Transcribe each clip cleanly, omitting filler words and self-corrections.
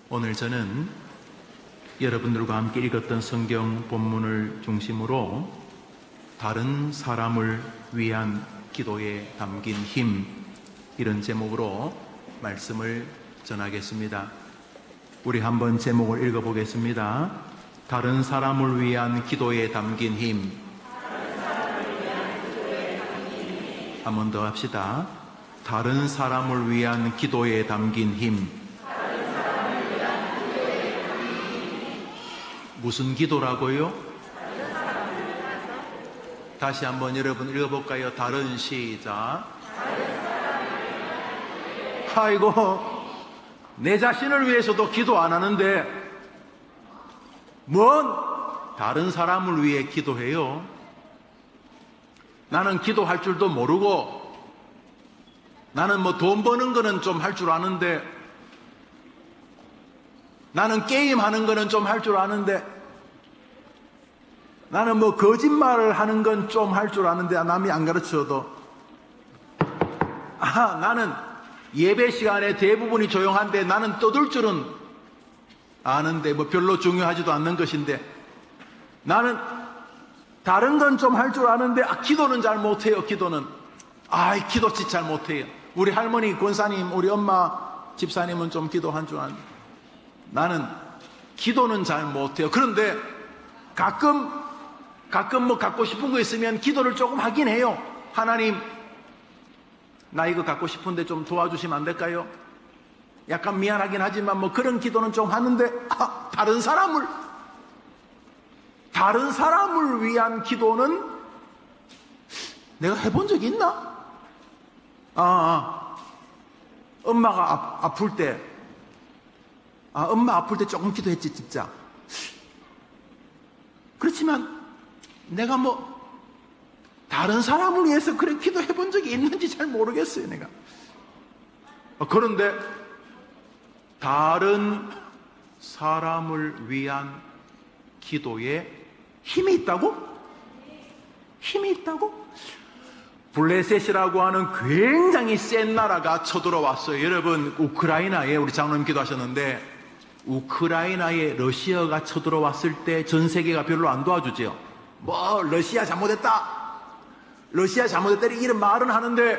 오늘 저는 여러분들과 함께 읽었던 성경 본문을 중심으로 다른 사람을 위한 기도에 담긴 힘, 이런 제목으로 말씀을 전하겠습니다. 우리 한번 제목을 읽어보겠습니다. 다른 사람을 위한 기도에 담긴 힘. 한 번 더 합시다. 다른 사람을 위한 기도에 담긴 힘. 무슨 기도라고요? 다시 한번 여러분 읽어볼까요? 다른 시작. 아이고, 내 자신을 위해서도 기도 안 하는데 뭔 다른 사람을 위해 기도해요? 나는 기도할 줄도 모르고, 나는 뭐 돈 버는 거는 좀 할 줄 아는데, 나는 게임하는 거는 좀 할 줄 아는데, 나는 뭐 거짓말을 하는 건 좀 할 줄 아는데, 남이 안 가르쳐도, 나는 예배 시간에 대부분이 조용한데 나는 떠들 줄은 아는데, 뭐 별로 중요하지도 않는 것인데, 나는 다른 건 좀 할 줄 아는데, 기도는 잘 못해요. 기도는 기도치 잘 못해요. 우리 할머니 권사님, 우리 엄마 집사님은 좀 기도한 줄 아는데 나는 기도는 잘 못해요. 그런데 가끔 뭐 갖고 싶은 거 있으면 기도를 조금 하긴 해요. 하나님, 나 이거 갖고 싶은데 좀 도와주시면 안 될까요? 약간 미안하긴 하지만 뭐 그런 기도는 좀 하는데, 다른 사람을 위한 기도는 내가 해본 적이 있나? 엄마가 아플 때, 엄마 아플 때 조금 기도했지, 진짜. 그렇지만 내가 뭐 다른 사람을 위해서 그래 기도해 본 적이 있는지 잘 모르겠어요, 내가. 그런데 다른 사람을 위한 기도에 힘이 있다고? 힘이 있다고? 블레셋이라고 하는 굉장히 센 나라가 쳐들어왔어요. 여러분, 우크라이나에, 우리 장로님 기도하셨는데, 우크라이나에 러시아가 쳐들어왔을 때 전 세계가 별로 안 도와주죠. 뭐 러시아 잘못했다, 이런 말은 하는데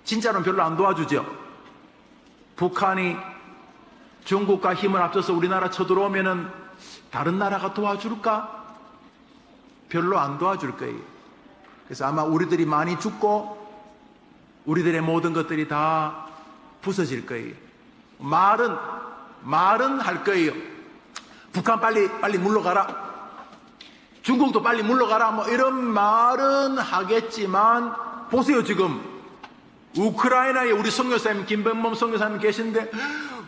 진짜로는 별로 안 도와주죠. 북한이 중국과 힘을 합쳐서 우리나라 쳐들어오면은 다른 나라가 도와줄까? 별로 안 도와줄 거예요. 그래서 아마 우리들이 많이 죽고 우리들의 모든 것들이 다 부서질 거예요. 말은 할 거예요. 북한 빨리 물러가라, 중국도 빨리 물러가라, 뭐 이런 말은 하겠지만, 보세요. 지금 우크라이나에 우리 선교사님 김병범 선교사님 계신데,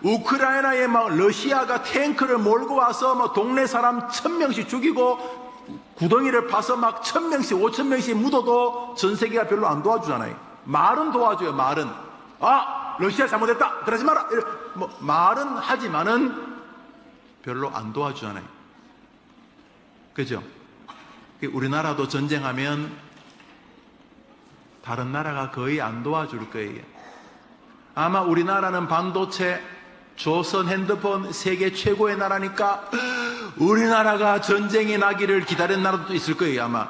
우크라이나에 막 러시아가 탱크를 몰고 와서 뭐 동네 사람 1000명씩 죽이고 구덩이를 파서 막 1000명씩 5000명씩 묻어도 전 세계가 별로 안 도와주잖아요. 말은 도와줘요. 말은 러시아 잘못했다, 그러지 마라, 뭐 말은 하지만은 별로 안 도와주잖아요. 그죠? 우리나라도 전쟁하면 다른 나라가 거의 안 도와줄 거예요. 아마 우리나라는 반도체, 조선 핸드폰 세계 최고의 나라니까 우리나라가 전쟁이 나기를 기다린 나라도 있을 거예요. 아마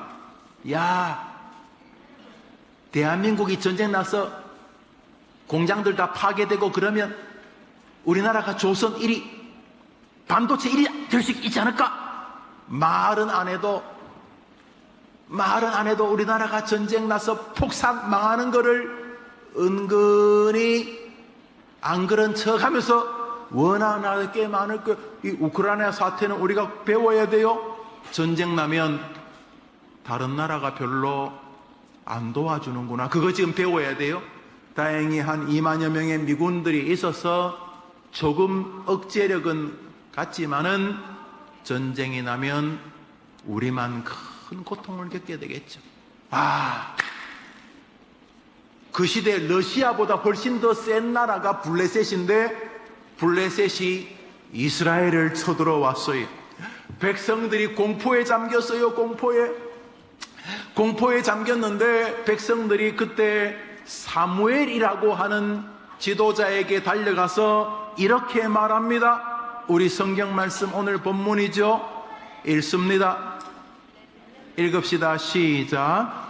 대한민국이 전쟁 나서 공장들 다 파괴되고 그러면 우리나라가 조선 1위, 반도체 1위 될 수 있지 않을까? 말은 안 해도 우리나라가 전쟁 나서 폭삭 망하는 거를 은근히 안 그런 척 하면서 원하는 게 많을 거예요. 이 우크라이나 사태는 우리가 배워야 돼요. 전쟁 나면 다른 나라가 별로 안 도와주는구나, 그거 지금 배워야 돼요. 다행히 한 2만여 명의 미군들이 있어서 조금 억제력은 같지만은 전쟁이 나면 우리만 큰 고통을 겪게 되겠죠. 그 시대 러시아보다 훨씬 더 센 나라가 블레셋인데, 블레셋이 이스라엘을 쳐들어왔어요. 백성들이 공포에 잠겼어요. 공포에 잠겼는데 백성들이 그때 사무엘이라고 하는 지도자에게 달려가서 이렇게 말합니다. 우리 성경 말씀 오늘 본문이죠. 읽습니다. 읽읍시다. 시작.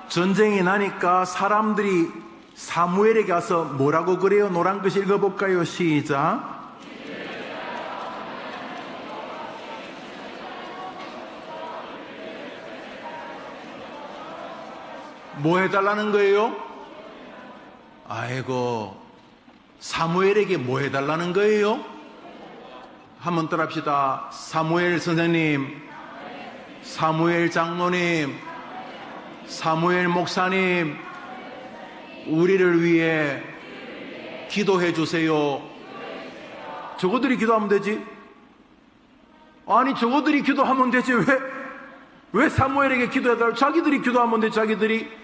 전쟁이 나니까 사람들이 사무엘에게 가서 뭐라고 그래요? 노란 글씨 읽어볼까요? 시작. 뭐 해달라는 거예요? 아이고, 사무엘에게 뭐 해달라는 거예요? 한번 따라합시다. 사무엘 선생님, 사무엘 장로님, 사무엘 목사님, 우리를 위해 기도해 주세요. 저거들이 기도하면 되지. 아니, 저거들이 기도하면 되지. 왜 사무엘에게 기도해달라고? 자기들이 기도하면 되지. 자기들이.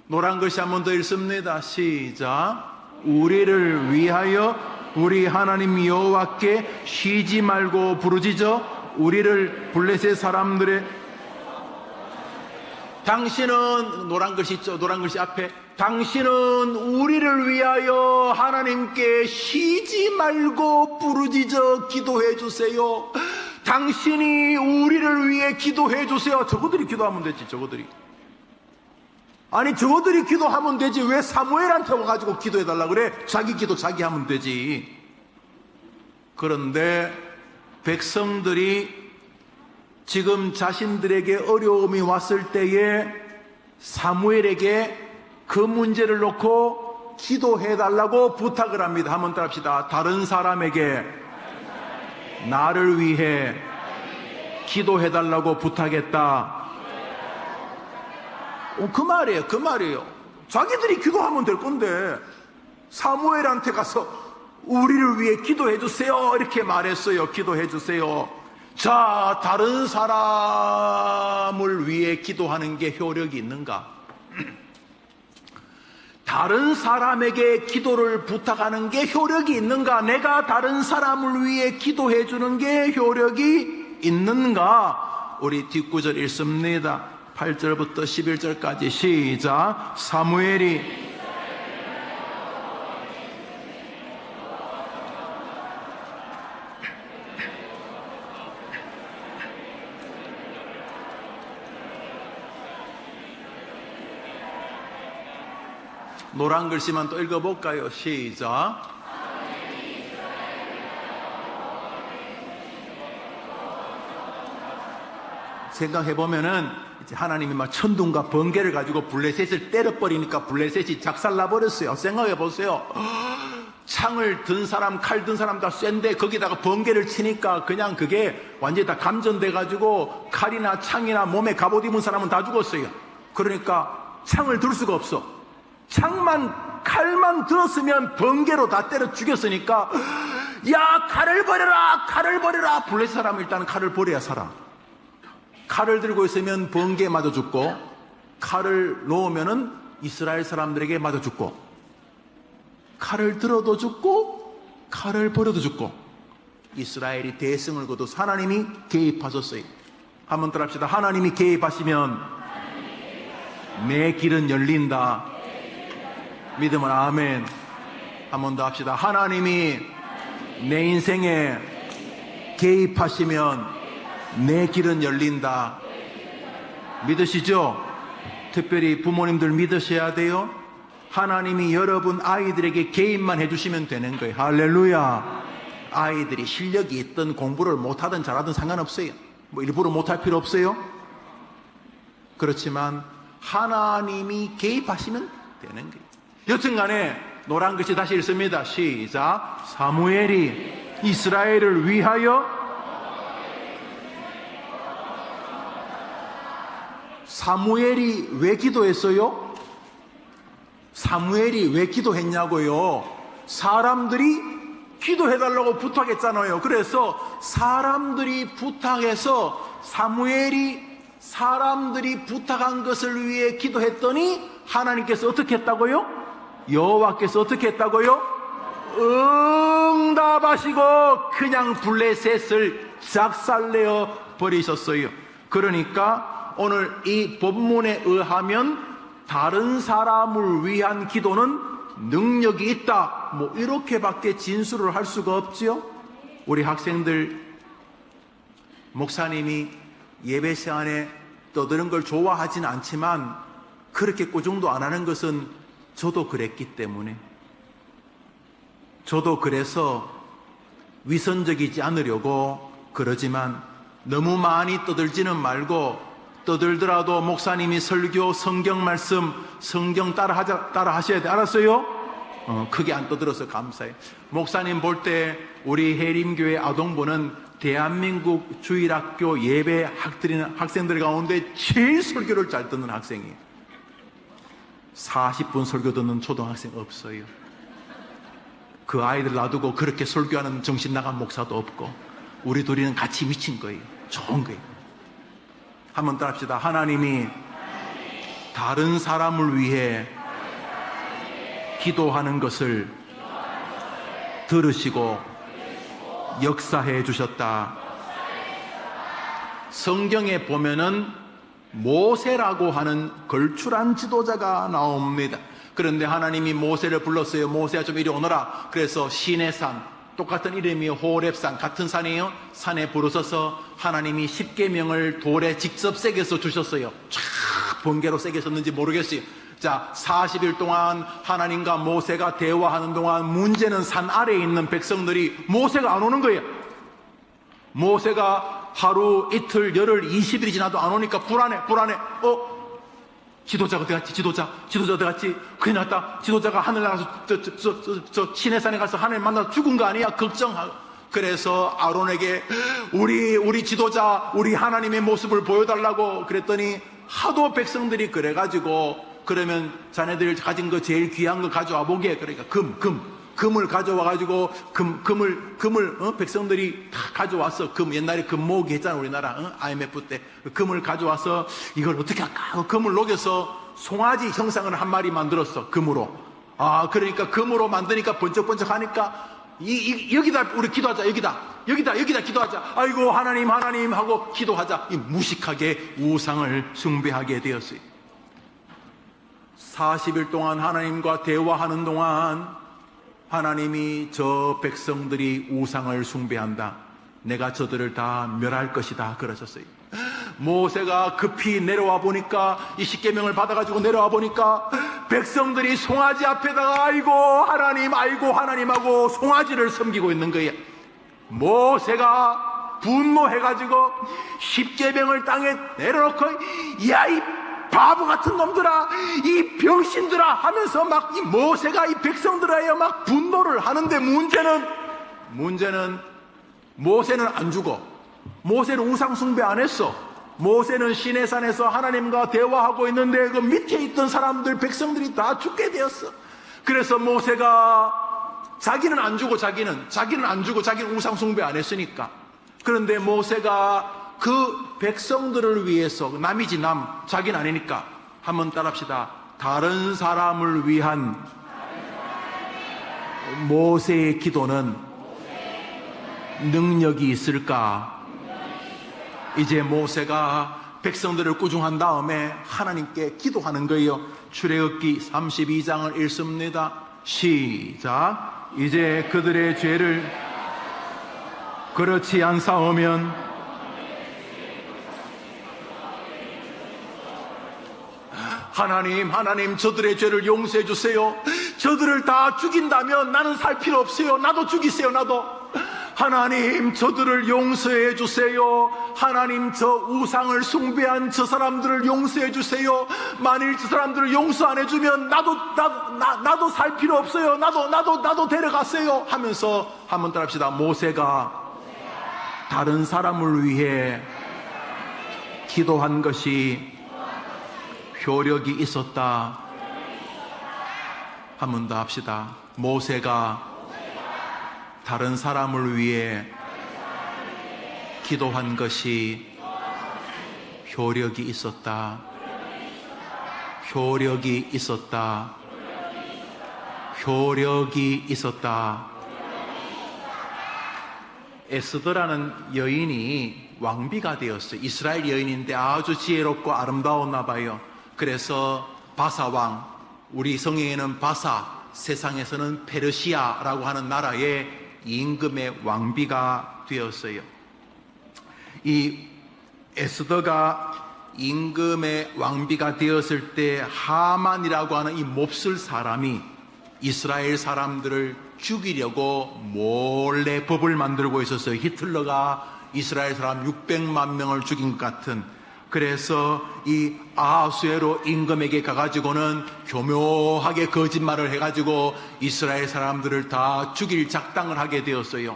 노란 글씨 한 번 더 읽습니다. 시작. 우리를 위하여 우리 하나님 여호와께 쉬지 말고 부르짖어 우리를 블레셋 사람들의 당신은 노란 글씨 있죠? 노란 글씨 앞에 당신은 우리를 위하여 하나님께 쉬지 말고 부르짖어 기도해 주세요. 당신이 우리를 위해 기도해 주세요. 저거들이 기도하면 되지. 저거들이. 아니, 저거들이 기도하면 되지. 왜 사무엘한테 와가지고 기도해달라 그래? 자기 기도 자기 하면 되지. 그런데 백성들이 지금 자신들에게 어려움이 왔을 때에 사무엘에게 그 문제를 놓고 기도해달라고 부탁을 합니다. 한번 따라합시다. 다른 사람에게 나를 위해 기도해달라고 부탁했다. 그 말이에요. 그 말이에요. 자기들이 기도하면 될 건데 사무엘한테 가서 우리를 위해 기도해 주세요 이렇게 말했어요. 기도해 주세요. 자, 다른 사람을 위해 기도하는 게 효력이 있는가? 다른 사람에게 기도를 부탁하는 게 효력이 있는가? 내가 다른 사람을 위해 기도해 주는 게 효력이 있는가? 우리 뒷구절 읽습니다. 8절부터 11절까지 시작. 사무엘이 노란 글씨만 또 읽어볼까요? 시작. 생각해보면은 이제 하나님이 막 천둥과 번개를 가지고 블레셋을 때려버리니까 블레셋이 작살나버렸어요. 생각해보세요. 창을 든 사람, 칼 든 사람 다 센데 거기다가 번개를 치니까 그냥 그게 완전히 다 감전돼가지고 칼이나 창이나 몸에 갑옷 입은 사람은 다 죽었어요. 그러니까 창을 들 수가 없어. 칼만 들었으면 번개로 다 때려 죽였으니까 야, 칼을 버려라, 칼을 버려라. 블레셋 사람은 일단 칼을 버려야 살아. 칼을 들고 있으면 번개에 맞아 죽고, 칼을 놓으면은 이스라엘 사람들에게 맞아 죽고, 칼을 들어도 죽고 칼을 버려도 죽고. 이스라엘이 대승을 거둬 하나님이 개입하셨어요. 한번 따라합시다. 하나님이 개입하시면 내 길은 열린다. 믿으면 아멘. 한 번 더 합시다. 하나님이 내 인생에 개입하시면 내 길은 열린다. 믿으시죠? 특별히 부모님들 믿으셔야 돼요. 하나님이 여러분 아이들에게 개입만 해주시면 되는 거예요. 할렐루야. 아이들이 실력이 있든 공부를 못하든 잘하든 상관없어요. 뭐 일부러 못할 필요 없어요. 그렇지만 하나님이 개입하시면 되는 거예요. 여튼간에 노란 글씨 다시 읽습니다. 시작. 사무엘이 이스라엘을 위하여 사무엘이 왜 기도했어요? 사무엘이 왜 기도했냐고요? 사람들이 기도해달라고 부탁했잖아요. 그래서 사람들이 부탁해서 사무엘이 사람들이 부탁한 것을 위해 기도했더니 하나님께서 어떻게 했다고요? 여호와께서 어떻게 했다고요? 응답하시고 그냥 블레셋을 작살내어 버리셨어요. 그러니까 오늘 이 본문에 의하면 다른 사람을 위한 기도는 능력이 있다, 뭐 이렇게밖에 진술을 할 수가 없지요. 우리 학생들, 목사님이 예배 시간에 떠드는 걸 좋아하진 않지만 그렇게 꾸중도 안 하는 것은 저도 그랬기 때문에, 저도 그래서 위선적이지 않으려고 그러지만 너무 많이 떠들지는 말고, 떠들더라도 목사님이 설교, 성경 말씀, 성경 따라 하셔야 돼. 알았어요? 크게 안 떠들어서 감사해요. 목사님 볼 때 우리 해림교회 아동부는 대한민국 주일학교 예배 드리는 학생들 가운데 제일 설교를 잘 듣는 학생이에요. 40분 설교 듣는 초등학생 없어요. 그 아이들 놔두고 그렇게 설교하는 정신 나간 목사도 없고, 우리 둘이는 같이 미친 거예요. 좋은 거예요. 한번 따라합시다. 하나님이 다른 사람을 위해 기도하는 것을 들으시고 역사해 주셨다. 성경에 보면은 모세라고 하는 걸출한 지도자가 나옵니다. 그런데 하나님이 모세를 불렀어요. 모세야 좀 이리 오너라. 그래서 시내산, 똑같은 이름이 호렙산, 같은 산이에요. 산에 부르셔서 하나님이 십계명을 돌에 직접 새겨서 주셨어요. 쫙 번개로 새겼었는지 모르겠어요. 자, 40일 동안 하나님과 모세가 대화하는 동안 문제는 산 아래에 있는 백성들이 모세가 안 오는 거예요. 모세가 하루, 이틀, 열흘, 20일이 지나도 안 오니까 불안해. 지도자가 어디 갔지? 지도자 어디 갔지? 큰일 났다. 지도자가 하늘 나가서 저 시내산에 가서 하나님 만나서 죽은 거 아니야? 걱정하고. 그래서 아론에게 우리 지도자, 우리 하나님의 모습을 보여달라고 그랬더니 하도 백성들이 그래가지고, 그러면 자네들 가진 거 제일 귀한 거 가져와 보게. 그러니까 금을 가져와가지고 금을 백성들이 다 가져와서, 옛날에 금 모으기 했잖아 우리나라, IMF 때 금을 가져와서 이걸 어떻게 할까? 금을 녹여서 송아지 형상을 한 마리 만들었어, 금으로. 그러니까 금으로 만드니까 번쩍번쩍 하니까 여기다 우리 기도하자. 여기다 기도하자. 아이고 하나님 하고 기도하자. 무식하게 우상을 숭배하게 되었어요. 40일 동안 하나님과 대화하는 동안 하나님이 저 백성들이 우상을 숭배한다, 내가 저들을 다 멸할 것이다 그러셨어요. 모세가 급히 내려와 보니까, 이 십계명을 받아가지고 내려와 보니까 백성들이 송아지 앞에다가 아이고 하나님 하고 송아지를 섬기고 있는 거예요. 모세가 분노해가지고 십계명을 땅에 내려놓고 야 이 바보 같은 놈들아, 이 병신들아 하면서 막 이 모세가 이 백성들에게 막 분노를 하는데, 문제는 모세는 안 죽어. 모세는 우상 숭배 안 했어. 모세는 시내산에서 하나님과 대화하고 있는데 그 밑에 있던 사람들, 백성들이 다 죽게 되었어. 그래서 모세가 자기는 안 죽어. 자기는 우상 숭배 안 했으니까. 그런데 모세가 그 백성들을 위해서, 남이지 남, 자기는 아니니까, 한번 따라합시다. 다른 사람을 위한 모세의 기도는 능력이 있을까? 이제 모세가 백성들을 꾸중한 다음에 하나님께 기도하는 거예요. 출애굽기 32장을 읽습니다. 시작. 이제 그들의 죄를 그렇지 않사오면 하나님 저들의 죄를 용서해 주세요. 저들을 다 죽인다면 나는 살 필요 없어요. 나도 죽이세요. 나도. 하나님 저들을 용서해 주세요. 하나님 저 우상을 숭배한 저 사람들을 용서해 주세요. 만일 저 사람들을 용서 안 해주면 나도 살 필요 없어요. 나도 데려가세요 하면서, 한번 따라합시다. 모세가 다른 사람을 위해 기도한 것이 효력이 있었다. 한 번 더 합시다. 모세가 다른 사람을 위해 기도한 것이 효력이 있었다. 효력이 있었다. 효력이 있었다. 에스더라는 여인이 왕비가 되었어요. 이스라엘 여인인데 아주 지혜롭고 아름다웠나 봐요. 그래서 바사왕, 우리 성경에는 바사, 세상에서는 페르시아라고 하는 나라의 임금의 왕비가 되었어요. 이 에스더가 임금의 왕비가 되었을 때 하만이라고 하는 이 몹쓸 사람이 이스라엘 사람들을 죽이려고 몰래 법을 만들고 있었어요. 히틀러가 이스라엘 사람 600만 명을 죽인 것 같은. 그래서 이 아하수에로 임금에게 가가지고는 교묘하게 거짓말을 해가지고 이스라엘 사람들을 다 죽일 작당을 하게 되었어요.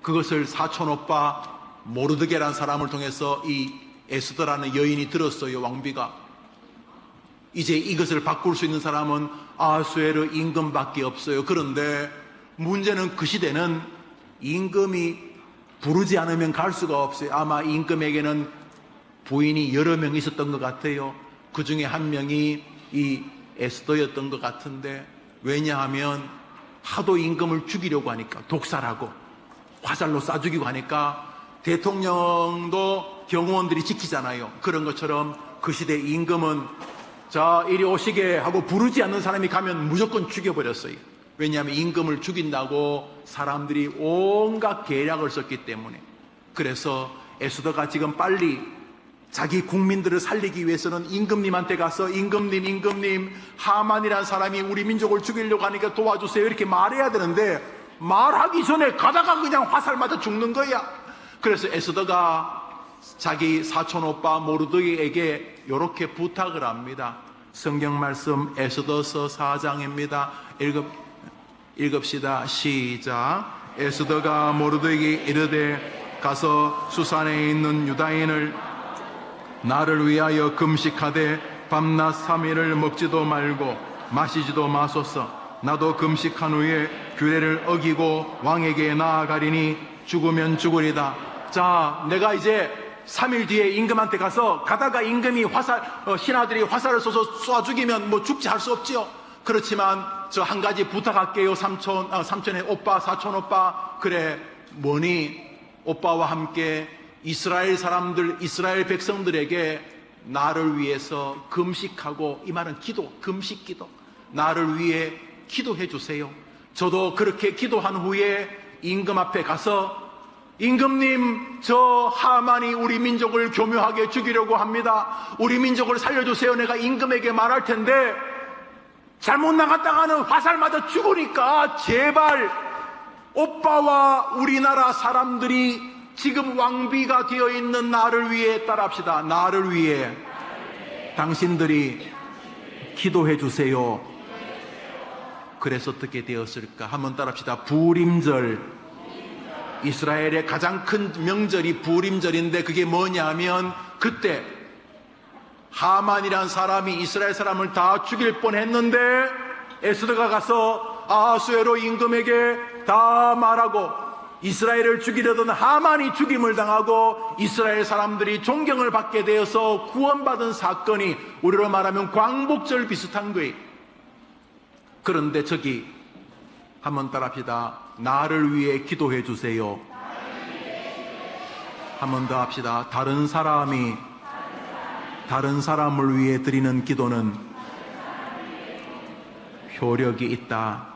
그것을 사촌오빠 모르드게라는 사람을 통해서 이 에스더라는 여인이 들었어요. 왕비가. 이제 이것을 바꿀 수 있는 사람은 아하수에로 임금밖에 없어요. 그런데 문제는 그 시대는 임금이 부르지 않으면 갈 수가 없어요. 아마 임금에게는 부인이 여러 명 있었던 것 같아요. 그 중에 한 명이 이 에스더였던 것 같은데, 왜냐하면 하도 임금을 죽이려고 하니까, 독살하고 화살로 쏴 죽이고 하니까 대통령도 경호원들이 지키잖아요. 그런 것처럼 그 시대 임금은 자, 이리 오시게 하고 부르지 않는 사람이 가면 무조건 죽여버렸어요. 왜냐하면 임금을 죽인다고 사람들이 온갖 계략을 썼기 때문에. 그래서 에스더가 지금 빨리 자기 국민들을 살리기 위해서는 임금님한테 가서 임금님, 하만이라는 사람이 우리 민족을 죽이려고 하니까 도와주세요, 이렇게 말해야 되는데 말하기 전에 가다가 그냥 화살 맞아 죽는 거야. 그래서 에스더가 자기 사촌오빠 모르드게에게 이렇게 부탁을 합니다. 성경 말씀 에스더서 4장입니다. 읽읍시다. 시작. 에스더가 모르드게에게 이르되 가서 수산에 있는 유다인을 나를 위하여 금식하되 밤낮 3일을 먹지도 말고 마시지도 마소서. 나도 금식한 후에 규례를 어기고 왕에게 나아가리니 죽으면 죽으리다. 자, 내가 이제 3일 뒤에 임금한테 가서 가다가 임금이 신하들이 화살을 쏘서 쏴 죽이면 뭐 죽지 할 수 없지요. 그렇지만 저 한 가지 부탁할게요. 삼촌의 오빠, 사촌 오빠. 그래, 뭐니? 오빠와 함께 이스라엘 사람들, 이스라엘 백성들에게 나를 위해서 금식하고, 이 말은 기도, 금식 기도. 나를 위해 기도해 주세요. 저도 그렇게 기도한 후에 임금 앞에 가서 임금님, 저 하만이 우리 민족을 교묘하게 죽이려고 합니다. 우리 민족을 살려주세요. 내가 임금에게 말할 텐데 잘못 나갔다가는 화살 맞아 죽으니까 제발 오빠와 우리나라 사람들이 지금 왕비가 되어 있는 나를 위해 따라합시다. 나를 위해 당신들이 기도해 주세요. 그래서 어떻게 되었을까? 한번 따라합시다. 부림절. 이스라엘의 가장 큰 명절이 부림절인데 그게 뭐냐면 그때 하만이란 사람이 이스라엘 사람을 다 죽일 뻔했는데 에스더가 가서 아하수에로 임금에게 다 말하고 이스라엘을 죽이려던 하만이 죽임을 당하고 이스라엘 사람들이 존경을 받게 되어서 구원받은 사건이 우리로 말하면 광복절 비슷한 거예요. 그런데 저기 한번 따라합시다. 나를 위해 기도해 주세요. 한 번 더 합시다. 다른 사람이 다른 사람을 위해 드리는 기도는 효력이 있다.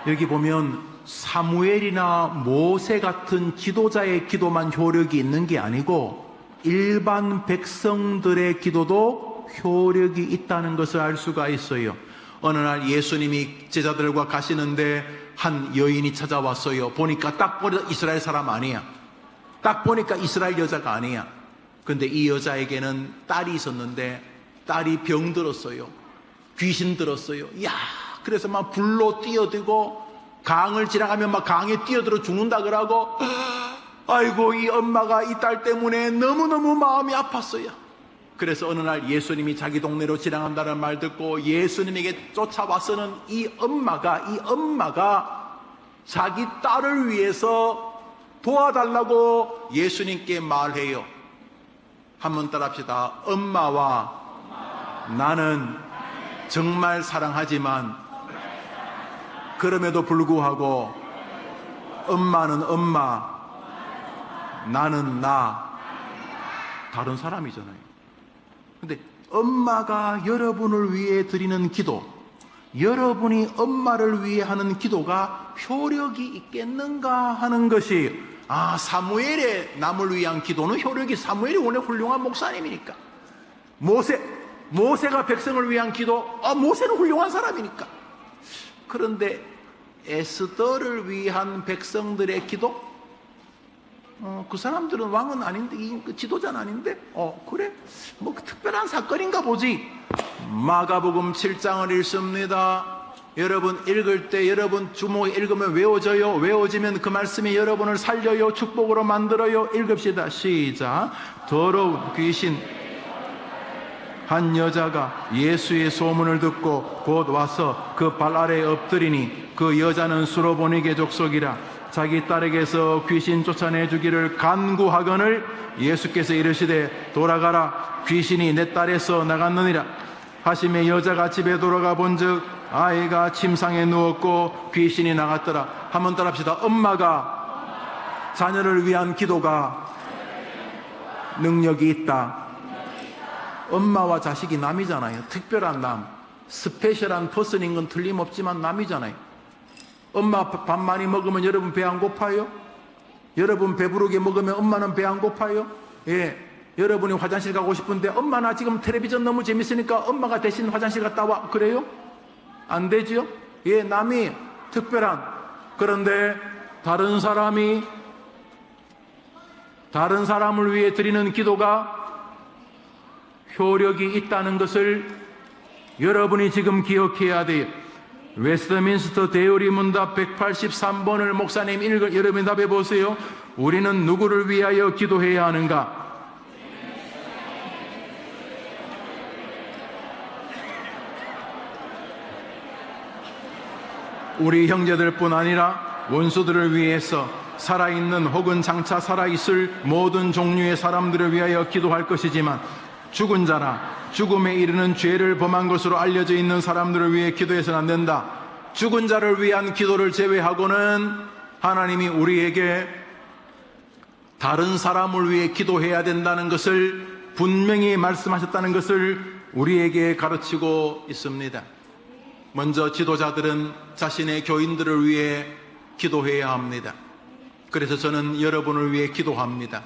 여기 보면 사무엘이나 모세 같은 지도자의 기도만 효력이 있는 게 아니고 일반 백성들의 기도도 효력이 있다는 것을 알 수가 있어요. 어느 날 예수님이 제자들과 가시는데 한 여인이 찾아왔어요. 보니까 딱 보니까 이스라엘 사람 아니야. 딱 보니까 이스라엘 여자가 아니야. 근데 이 여자에게는 딸이 있었는데 딸이 병들었어요. 귀신 들었어요. 야, 그래서 막 불로 뛰어들고 강을 지나가면 막 강에 뛰어들어 죽는다 그러고, 아이고 이 엄마가 이 딸 때문에 너무너무 마음이 아팠어요. 그래서 어느 날 예수님이 자기 동네로 지나간다는 말 듣고 예수님에게 쫓아와서는 이 엄마가 자기 딸을 위해서 도와달라고 예수님께 말해요. 한번 따라합시다. 엄마와 나는 정말 사랑하지만 그럼에도 불구하고 엄마는 엄마, 나는 나, 다른 사람이잖아요. 근데 엄마가 여러분을 위해 드리는 기도, 여러분이 엄마를 위해 하는 기도가 효력이 있겠는가 하는 것이, 사무엘의 남을 위한 기도는 효력이, 사무엘이 원래 훌륭한 목사님이니까. 모세가 백성을 위한 기도, 모세는 훌륭한 사람이니까. 그런데 에스더를 위한 백성들의 기도, 그 사람들은 왕은 아닌데, 지도자는 아닌데, 그래? 뭐 특별한 사건인가 보지. 마가복음 7장을 읽습니다. 여러분 읽을 때 여러분 주목에 읽으면 외워져요. 외워지면 그 말씀이 여러분을 살려요. 축복으로 만들어요. 읽읍시다. 시작. 더러운 귀신 한 여자가 예수의 소문을 듣고 곧 와서 그 발 아래에 엎드리니 그 여자는 수로보니게 족속이라. 자기 딸에게서 귀신 쫓아내 주기를 간구하거늘 예수께서 이르시되 돌아가라, 귀신이 내 딸에서 나갔느니라 하시매 여자가 집에 돌아가 본즉 아이가 침상에 누웠고 귀신이 나갔더라. 한번 따라합시다. 엄마가 자녀를 위한 기도가 능력이 있다. 엄마와 자식이 남이잖아요. 특별한 남, 스페셜한 퍼슨인 건 틀림없지만 남이잖아요. 엄마 밥 많이 먹으면 여러분 배 안 고파요? 여러분 배부르게 먹으면 엄마는 배 안 고파요? 예. 여러분이 화장실 가고 싶은데 엄마 나 지금 텔레비전 너무 재밌으니까 엄마가 대신 화장실 갔다 와. 그래요? 안 되지요? 예, 남이 특별한. 그런데 다른 사람을 위해 드리는 기도가 효력이 있다는 것을 여러분이 지금 기억해야 돼요. 웨스트민스터 대의리 문답 183번을 목사님 여러분 답해 보세요. 우리는 누구를 위하여 기도해야 하는가? 우리 형제들뿐 아니라 원수들을 위해서 살아있는 혹은 장차 살아있을 모든 종류의 사람들을 위하여 기도할 것이지만 죽은 자나 죽음에 이르는 죄를 범한 것으로 알려져 있는 사람들을 위해 기도해서는 안 된다. 죽은 자를 위한 기도를 제외하고는 하나님이 우리에게 다른 사람을 위해 기도해야 된다는 것을 분명히 말씀하셨다는 것을 우리에게 가르치고 있습니다. 먼저 지도자들은 자신의 교인들을 위해 기도해야 합니다. 그래서 저는 여러분을 위해 기도합니다.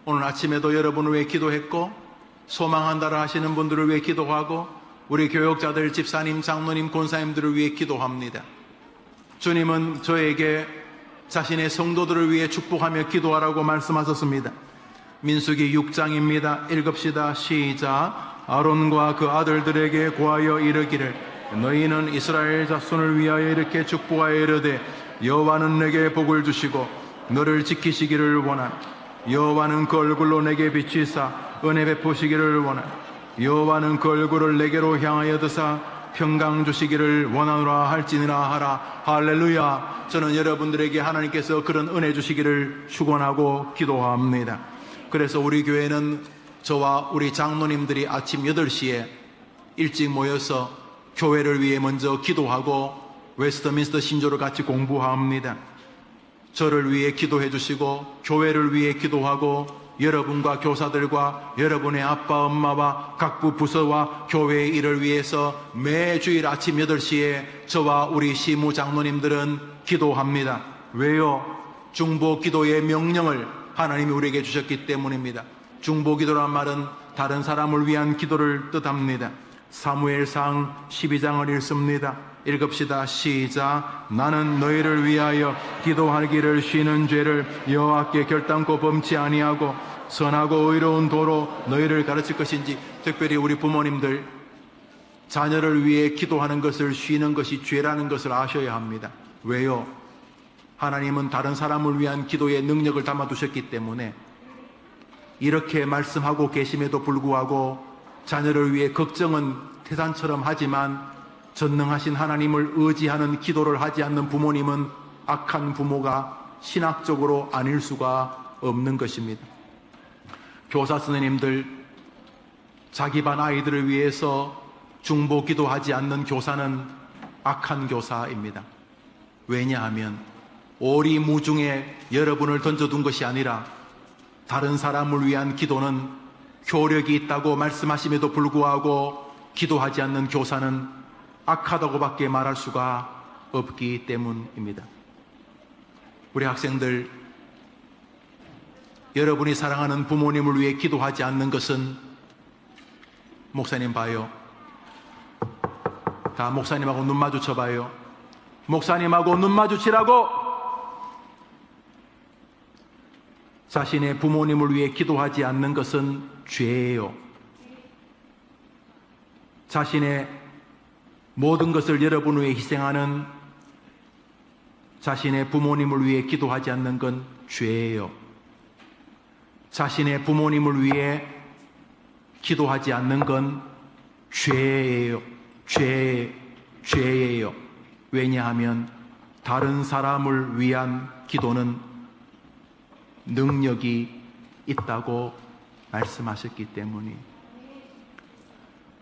오늘 아침에도 여러분을 위해 기도했고, 소망한다라 하시는 분들을 위해 기도하고, 우리 교역자들, 집사님, 장로님, 권사님들을 위해 기도합니다. 주님은 저에게 자신의 성도들을 위해 축복하며 기도하라고 말씀하셨습니다. 민수기 6장입니다. 읽읍시다. 시작. 아론과 그 아들들에게 고하여 이르기를 너희는 이스라엘 자손을 위하여 이렇게 축복하여 이르되 여호와는 내게 복을 주시고 너를 지키시기를 원하니 여호와는 그 얼굴로 내게 비치사 은혜 베푸시기를 원하니 여호와는 그 얼굴을 내게로 향하여 드사 평강 주시기를 원하노라 할지니라 하라. 할렐루야. 저는 여러분들에게 하나님께서 그런 은혜 주시기를 축원하고 기도합니다. 그래서 우리 교회는 저와 우리 장로님들이 아침 8시에 일찍 모여서 교회를 위해 먼저 기도하고 웨스트민스터 신조를 같이 공부합니다. 저를 위해 기도해 주시고 교회를 위해 기도하고 여러분과 교사들과 여러분의 아빠 엄마와 각부 부서와 교회의 일을 위해서 매주일 아침 8시에 저와 우리 시무 장로님들은 기도합니다. 왜요? 중보 기도의 명령을 하나님이 우리에게 주셨기 때문입니다. 중보 기도란 말은 다른 사람을 위한 기도를 뜻합니다. 사무엘상 12장을 읽습니다. 읽읍시다. 시작. 나는 너희를 위하여 기도하기를 쉬는 죄를 여호와께 결단코 범치 아니하고 선하고 의로운 도로 너희를 가르칠 것인지. 특별히 우리 부모님들 자녀를 위해 기도하는 것을 쉬는 것이 죄라는 것을 아셔야 합니다. 왜요? 하나님은 다른 사람을 위한 기도의 능력을 담아두셨기 때문에 이렇게 말씀하고 계심에도 불구하고 자녀를 위해 걱정은 태산처럼 하지만 전능하신 하나님을 의지하는 기도를 하지 않는 부모님은 악한 부모가 신학적으로 아닐 수가 없는 것입니다. 교사 선생님들 자기 반 아이들을 위해서 중보 기도하지 않는 교사는 악한 교사입니다. 왜냐하면 오리무중에 여러분을 던져둔 것이 아니라 다른 사람을 위한 기도는 효력이 있다고 말씀하심에도 불구하고 기도하지 않는 교사는 악하다고밖에 말할 수가 없기 때문입니다. 우리 학생들, 여러분이 사랑하는 부모님을 위해 기도하지 않는 것은, 목사님 봐요. 다 목사님하고 눈 마주쳐 봐요. 목사님하고 눈 마주치라고. 자신의 부모님을 위해 기도하지 않는 것은 죄예요. 자신의 모든 것을 여러분을 위해 희생하는 자신의 부모님을 위해 기도하지 않는 건 죄예요. 자신의 부모님을 위해 기도하지 않는 건 죄예요. 죄예요. 왜냐하면 다른 사람을 위한 기도는 능력이 있다고 말씀하셨기 때문이.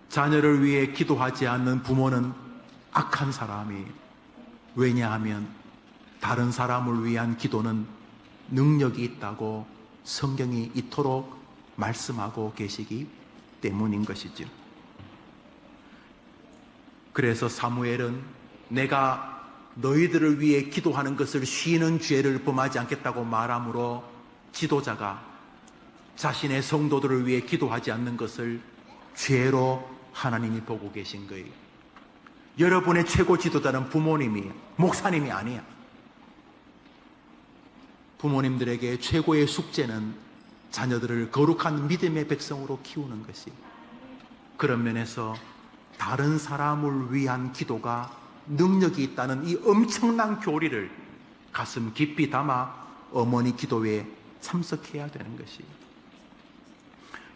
자녀를 위해 기도하지 않는 부모는 악한 사람이에요. 왜냐하면 다른 사람을 위한 기도는 능력이 있다고 성경이 이토록 말씀하고 계시기 때문인 것이죠. 그래서 사무엘은 내가 너희들을 위해 기도하는 것을 쉬는 죄를 범하지 않겠다고 말하므로 지도자가 자신의 성도들을 위해 기도하지 않는 것을 죄로 하나님이 보고 계신 거예요. 여러분의 최고 지도자는 부모님이에요. 목사님이 아니야. 부모님들에게 최고의 숙제는 자녀들을 거룩한 믿음의 백성으로 키우는 것이. 그런 면에서 다른 사람을 위한 기도가 능력이 있다는 이 엄청난 교리를 가슴 깊이 담아 어머니 기도에 참석해야 되는 것이.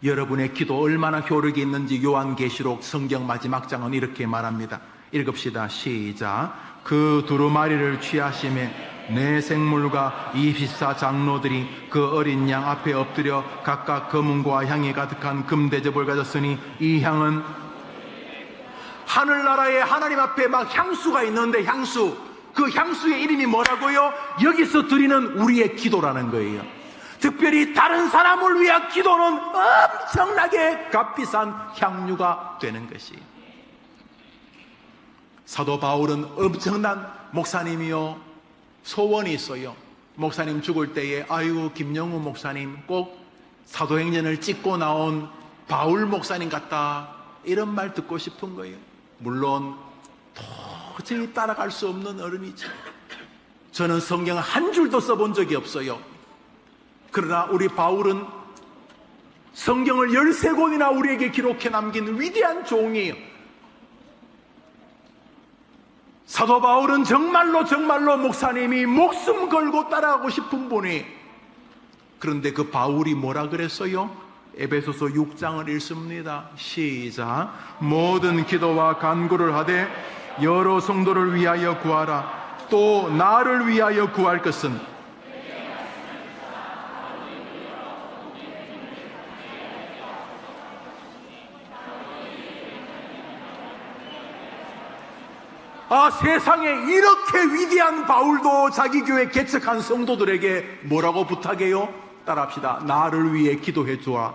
여러분의 기도 얼마나 효력이 있는지 요한계시록 성경 마지막 장은 이렇게 말합니다. 읽읍시다. 시작. 그 두루마리를 취하심에 내 생물과 24 장로들이 그 어린 양 앞에 엎드려 각각 검은과 향이 가득한 금대접을 가졌으니 이 향은 하늘나라에 하나님 앞에 막 향수가 있는데, 향수, 그 향수의 이름이 뭐라고요? 여기서 드리는 우리의 기도라는 거예요. 특별히 다른 사람을 위한 기도는 엄청나게 값비싼 향유가 되는 것이. 사도 바울은 엄청난 목사님이요, 소원이 있어요. 목사님 죽을 때에 아이고 김영우 목사님 꼭 사도행전을 찍고 나온 바울 목사님 같다, 이런 말 듣고 싶은 거예요. 물론 도저히 따라갈 수 없는 어른이죠. 저는 성경을 한 줄도 써본 적이 없어요. 그러나 우리 바울은 성경을 13권이나 우리에게 기록해 남긴 위대한 종이에요. 사도 바울은 정말로 목사님이 목숨 걸고 따라가고 싶은 분이. 그런데 그 바울이 뭐라 그랬어요? 에베소서 6장을 읽습니다. 시작. 모든 기도와 간구를 하되 여러 성도를 위하여 구하라. 또 나를 위하여 구할 것은 세상에 이렇게 위대한 바울도 자기 교회 개척한 성도들에게 뭐라고 부탁해요? 따라합시다. 나를 위해 기도해 주라.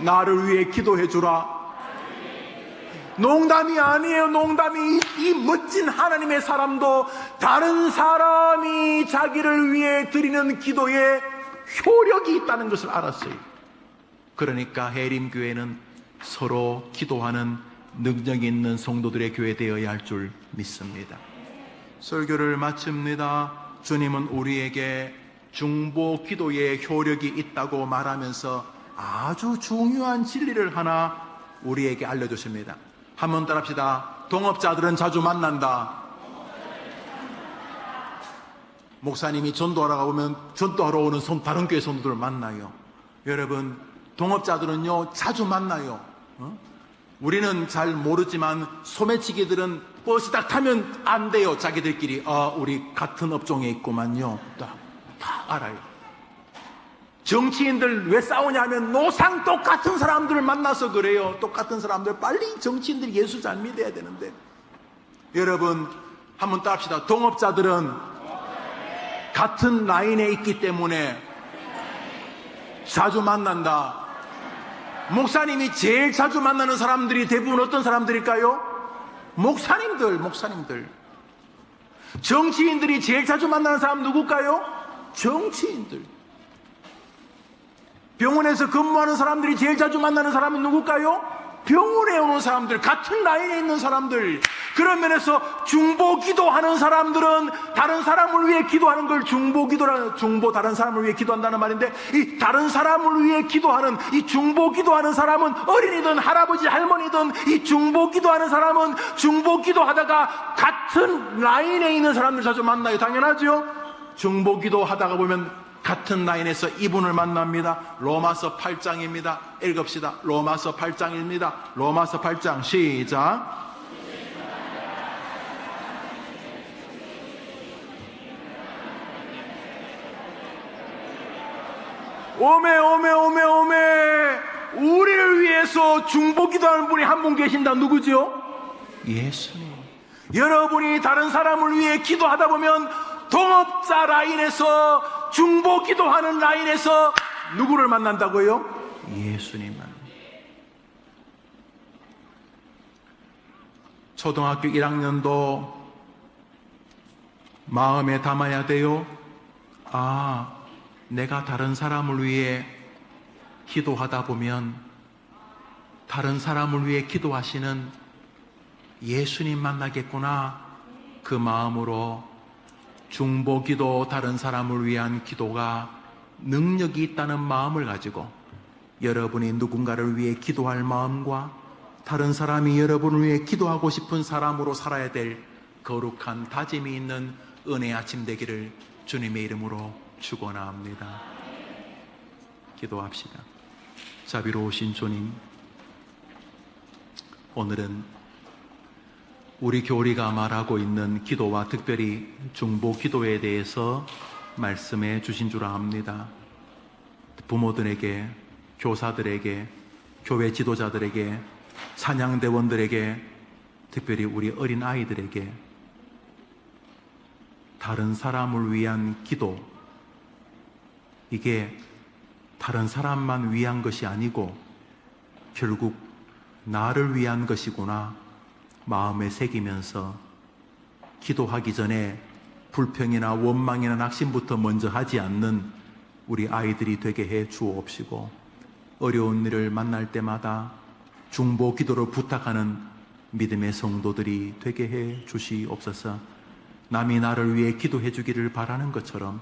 나를 위해 기도해 주라. 농담이 아니에요. 농담이. 이 멋진 하나님의 사람도 다른 사람이 자기를 위해 드리는 기도에 효력이 있다는 것을 알았어요. 그러니까 해림교회는 서로 기도하는 능력 있는 성도들의 교회 되어야 할 줄 믿습니다. 설교를 마칩니다. 주님은 우리에게 중보 기도에 효력이 있다고 말하면서 아주 중요한 진리를 하나 우리에게 알려주십니다. 한번 따라합시다. 동업자들은 자주 만난다. 목사님이 전도하러 가보면 전도하러 오는 다른 교회 성도들을 만나요. 여러분, 동업자들은요 자주 만나요. 우리는 잘 모르지만 소매치기들은 버스 딱 타면 안 돼요. 자기들끼리 우리 같은 업종에 있구만요. 다 알아요. 정치인들 왜 싸우냐면 노상 똑같은 사람들을 만나서 그래요. 똑같은 사람들. 빨리 정치인들이 예수 잘 믿어야 되는데. 여러분 한번 따합시다. 동업자들은 같은 라인에 있기 때문에 자주 만난다. 목사님이 제일 자주 만나는 사람들이 대부분 어떤 사람들일까요? 목사님들. 정치인들이 제일 자주 만나는 사람 누굴까요? 정치인들. 병원에서 근무하는 사람들이 제일 자주 만나는 사람은 누굴까요? 병원에 오는 사람들, 같은 라인에 있는 사람들. 그런 면에서 중보기도하는 사람들은 다른 사람을 위해 기도하는 걸 중보기도라는, 중보 다른 사람을 위해 기도한다는 말인데, 이 다른 사람을 위해 기도하는, 이 중보기도하는 사람은 어린이든 할아버지 할머니든, 이 중보기도하는 사람은 중보기도하다가 같은 라인에 있는 사람들 자주 만나요. 당연하죠. 중보기도하다가 보면 같은 라인에서 이분을 만납니다. 로마서 8장입니다. 읽읍시다. 로마서 8장입니다. 로마서 8장 시작. 오메 우리를 위해서 중보기도하는 분이 한 분 계신다. 누구죠? 예수님. 여러분이 다른 사람을 위해 기도하다 보면 동업자 라인에서, 중보기도하는 라인에서 누구를 만난다고요? 예수님 만납니다. 초등학교 1학년도 마음에 담아야 돼요. 내가 다른 사람을 위해 기도하다 보면 다른 사람을 위해 기도하시는 예수님 만나겠구나. 그 마음으로 중보기도, 다른 사람을 위한 기도가 능력이 있다는 마음을 가지고 여러분이 누군가를 위해 기도할 마음과 다른 사람이 여러분을 위해 기도하고 싶은 사람으로 살아야 될 거룩한 다짐이 있는 은혜 아침 되기를 주님의 이름으로 축원합니다. 기도합시다. 자비로우신 주님, 오늘은 우리 교리가 말하고 있는 기도와 특별히 중보 기도에 대해서 말씀해 주신 줄 압니다. 부모들에게, 교사들에게, 교회 지도자들에게, 찬양대원들에게, 특별히 우리 어린 아이들에게 다른 사람을 위한 기도, 이게 다른 사람만 위한 것이 아니고 결국 나를 위한 것이구나 마음에 새기면서 기도하기 전에 불평이나 원망이나 낙심부터 먼저 하지 않는 우리 아이들이 되게 해 주옵시고, 어려운 일을 만날 때마다 중보 기도를 부탁하는 믿음의 성도들이 되게 해 주시옵소서. 남이 나를 위해 기도해 주기를 바라는 것처럼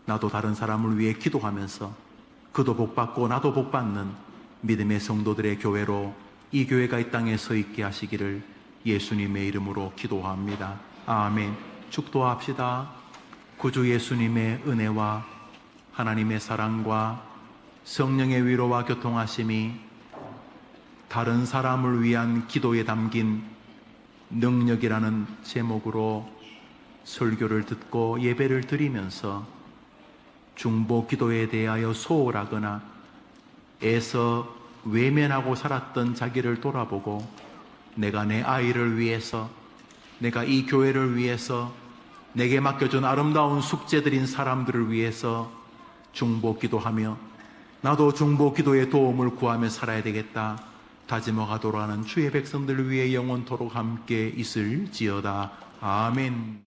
나도 다른 사람을 위해 기도하면서 그도 복받고 나도 복받는 믿음의 성도들의 교회로 이 교회가 이 땅에 서 있게 하시기를 예수님의 이름으로 기도합니다. 아멘. 축도합시다. 구주 예수님의 은혜와 하나님의 사랑과 성령의 위로와 교통하심이 다른 사람을 위한 기도에 담긴 능력이라는 제목으로 설교를 듣고 예배를 드리면서 중보 기도에 대하여 소홀하거나 애써 외면하고 살았던 자기를 돌아보고 내가 내 아이를 위해서, 내가 이 교회를 위해서, 내게 맡겨준 아름다운 숙제들인 사람들을 위해서 중보 기도하며 나도 중보 기도의 도움을 구하며 살아야 되겠다 다짐하도록 하는 주의 백성들을 위해 영원토록 함께 있을지어다. 아멘.